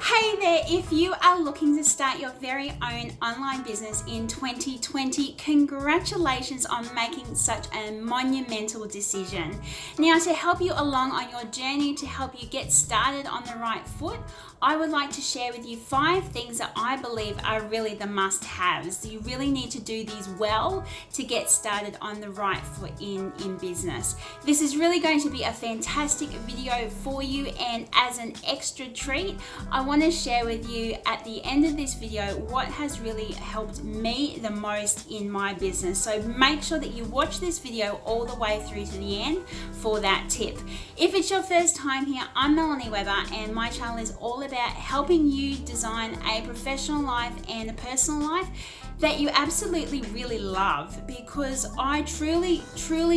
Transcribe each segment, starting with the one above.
Hey there, if you are looking to start your very own online business in 2020, congratulations on making such a monumental decision. Now, to help you along on your journey, to help you get started on the right foot, I would like to share with you 5 things that I believe are really the must-haves. You really need to do these well to get started on the right foot in business. This is really going to be a fantastic video for you, and as an extra treat, I want to share with you at the end of this video what has really helped me the most in my business. So make sure that you watch this video all the way through to the end for that tip. If it's your first time here, I'm Melanie Webber, and my channel is all about helping you design a professional life and a personal life that you absolutely really love, because I truly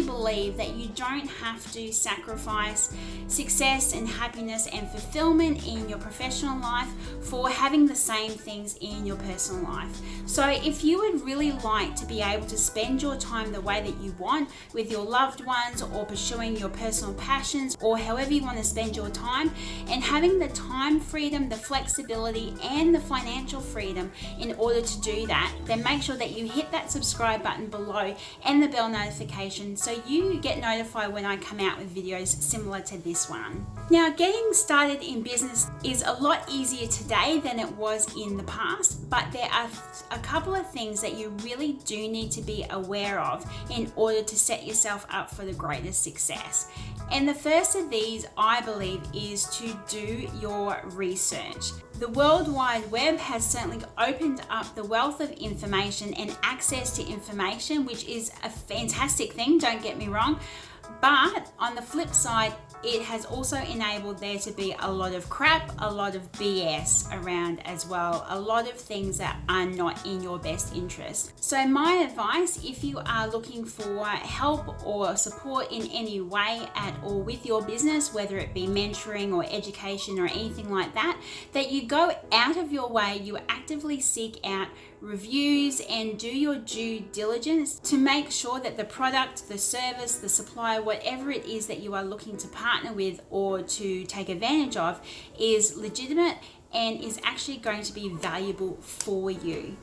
believe that you don't have to sacrifice success and happiness and fulfillment in your professional life for having the same things in your personal life. So if you would really like to be able to spend your time the way that you want with your loved ones, or pursuing your personal passions, or however you want to spend your time, and having the time freedom, the flexibility, and the financial freedom in order to do that, then make sure that you hit that subscribe button below and the bell notification so you get notified when I come out with videos similar to this one. Now, getting started in business is a lot easier today than it was in the past, but there are a couple of things that you really do need to be aware of in order to set yourself up for the greatest success. And the first of these, I believe, is to do your research. The World Wide Web has certainly opened up the wealth of information and access to information, which is a fantastic thing, don't get me wrong. But on the flip side, it has also enabled there to be a lot of crap, a lot of BS around as well, a lot of things that are not in your best interest. So my advice, if you are looking for help or support in any way at all with your business, whether it be mentoring or education or anything like that, that you go out of your way, you actively seek out reviews and do your due diligence to make sure that the product, the service, the supplier, whatever it is that you are looking to partner with or to take advantage of is legitimate and is actually going to be valuable for you.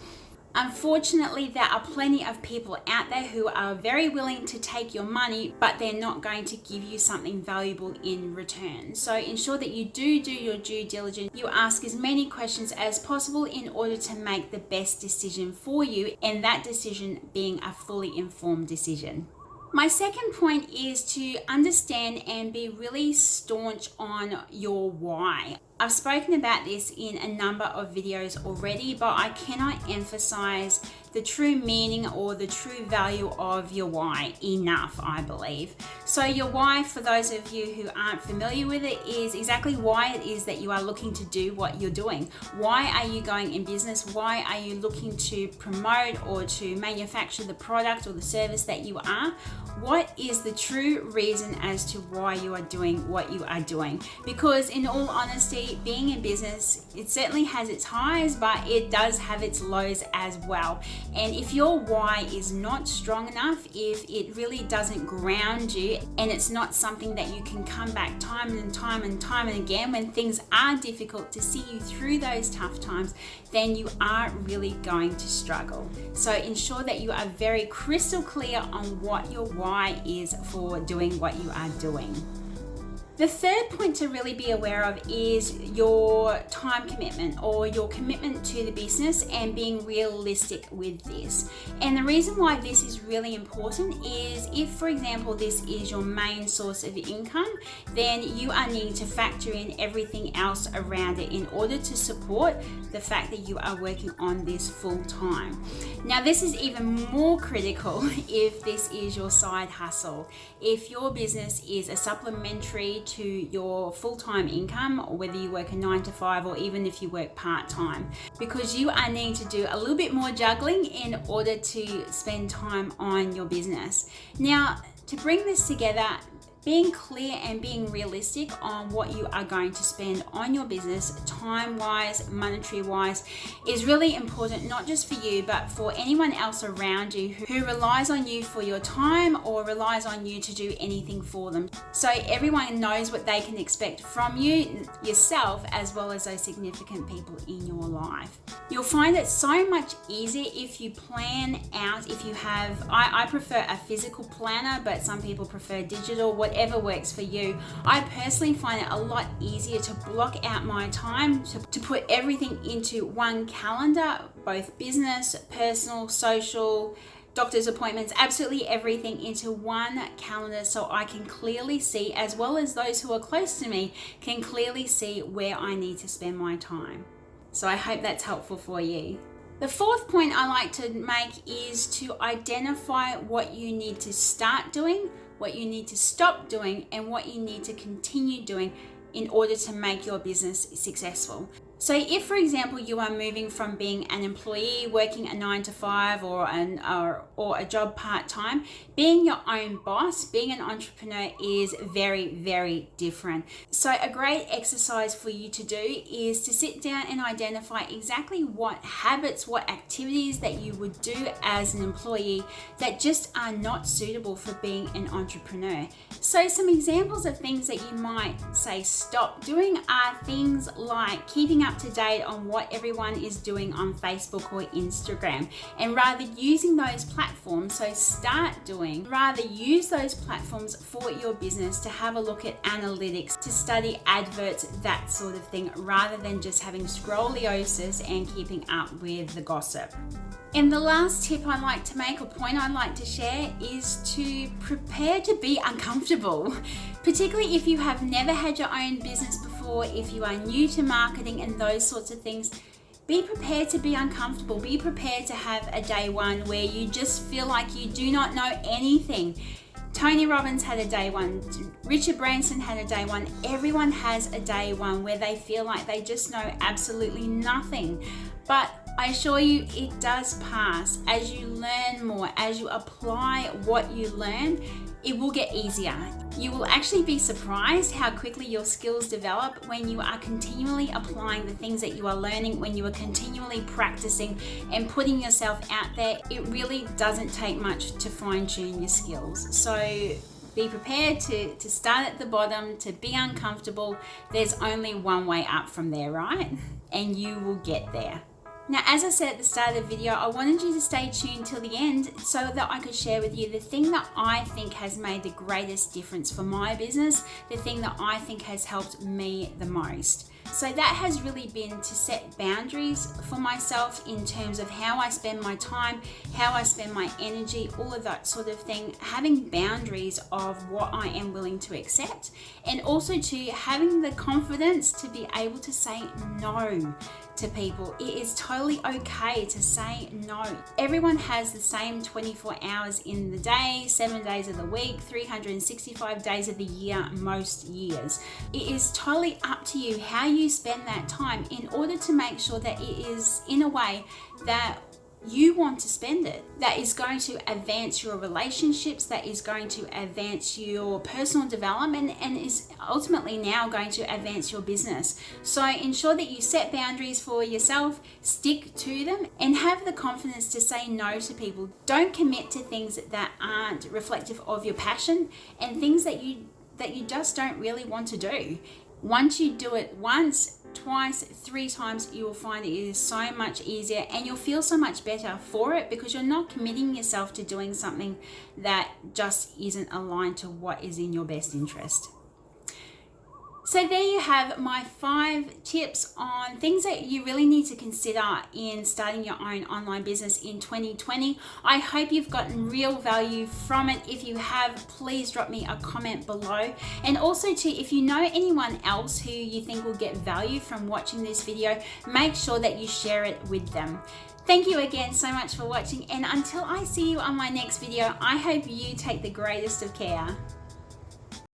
Unfortunately, there are plenty of people out there who are very willing to take your money, but they're not going to give you something valuable in return. So ensure that you do your due diligence. You ask as many questions as possible in order to make the best decision for you, and that decision being a fully informed decision. My second point is to understand and be really staunch on your why. I've spoken about this in a number of videos already, but I cannot emphasize the true meaning or the true value of your why enough, I believe. So your why, for those of you who aren't familiar with it, is exactly why it is that you are looking to do what you're doing. Why are you going in business? Why are you looking to promote or to manufacture the product or the service that you are? What is the true reason as to why you are doing what you are doing? Because in all honesty, being in business, it certainly has its highs, but it does have its lows as well. And if your why is not strong enough, if it really doesn't ground you, and it's not something that you can come back time and time again when things are difficult to see you through those tough times, then you are really going to struggle. So ensure that you are very crystal clear on what your why is for doing what you are doing. The third point to really be aware of is your time commitment or your commitment to the business and being realistic with this. And the reason why this is really important is if, for example, this is your main source of income, then you are needing to factor in everything else around it in order to support the fact that you are working on this full time. Now, this is even more critical if this is your side hustle. If your business is a supplementary to your full-time income, or whether you work a 9 to 5 or even if you work part-time, because you are needing to do a little bit more juggling in order to spend time on your business. Now, to bring this together, being clear and being realistic on what you are going to spend on your business, time-wise, monetary-wise, is really important, not just for you, but for anyone else around you who relies on you for your time or relies on you to do anything for them. So everyone knows what they can expect from you, yourself, as well as those significant people in your life. You'll find it so much easier if you plan out, if you have, I prefer a physical planner, but some people prefer digital, whatever works for you. I personally find it a lot easier to block out my time, to put everything into one calendar, both business, personal, social, doctor's appointments, absolutely everything into one calendar, so I can clearly see, as well as those who are close to me can clearly see where I need to spend my time. So I hope that's helpful for you. The fourth point I like to make is to identify what you need to start doing, what you need to stop doing, and what you need to continue doing in order to make your business successful. So if, for example, you are moving from being an employee working a 9 to 5 or a job part-time, being your own boss, being an entrepreneur is very, very different. So a great exercise for you to do is to sit down and identify exactly what habits, what activities that you would do as an employee that just are not suitable for being an entrepreneur. So some examples of things that you might say stop doing are things like keeping up to date on what everyone is doing on Facebook or Instagram, and rather using those platforms, rather use those platforms for your business to have a look at analytics, to study adverts, that sort of thing, rather than just having scoliosis and keeping up with the gossip. And the last tip I'd like to make, or point I'd like to share, is to prepare to be uncomfortable. Particularly if you have never had your own business before, if you are new to marketing and those sorts of things, be prepared to be uncomfortable. Be prepared to have a day one where you just feel like you do not know anything. Tony Robbins had a day one, Richard Branson had a day one, everyone has a day one where they feel like they just know absolutely nothing. But I assure you it does pass. As you learn more, as you apply what you learn, it will get easier. You will actually be surprised how quickly your skills develop when you are continually applying the things that you are learning, when you are continually practicing and putting yourself out there. It really doesn't take much to fine-tune your skills. So be prepared to start at the bottom, to be uncomfortable. There's only one way up from there, right? And you will get there. Now, as I said at the start of the video, I wanted you to stay tuned till the end so that I could share with you the thing that I think has made the greatest difference for my business, the thing that I think has helped me the most. So that has really been to set boundaries for myself in terms of how I spend my time, how I spend my energy, all of that sort of thing. Having boundaries of what I am willing to accept, and also to having the confidence to be able to say no to people. It is totally okay to say no. Everyone has the same 24 hours in the day, 7 days of the week, 365 days of the year, most years. It is totally up to you how you spend that time in order to make sure that it is in a way that you want to spend it, that is going to advance your relationships, that is going to advance your personal development, and is ultimately now going to advance your business. So ensure that you set boundaries for yourself, stick to them, and have the confidence to say no to people. Don't commit to things that aren't reflective of your passion and things that you just don't really want to do. Once you do it once, twice, 3 times, you will find it is so much easier, and you'll feel so much better for it because you're not committing yourself to doing something that just isn't aligned to what is in your best interest. So there you have my 5 tips on things that you really need to consider in starting your own online business in 2020. I hope you've gotten real value from it. If you have, please drop me a comment below. And also too, if you know anyone else who you think will get value from watching this video, make sure that you share it with them. Thank you again so much for watching, and until I see you on my next video, I hope you take the greatest of care.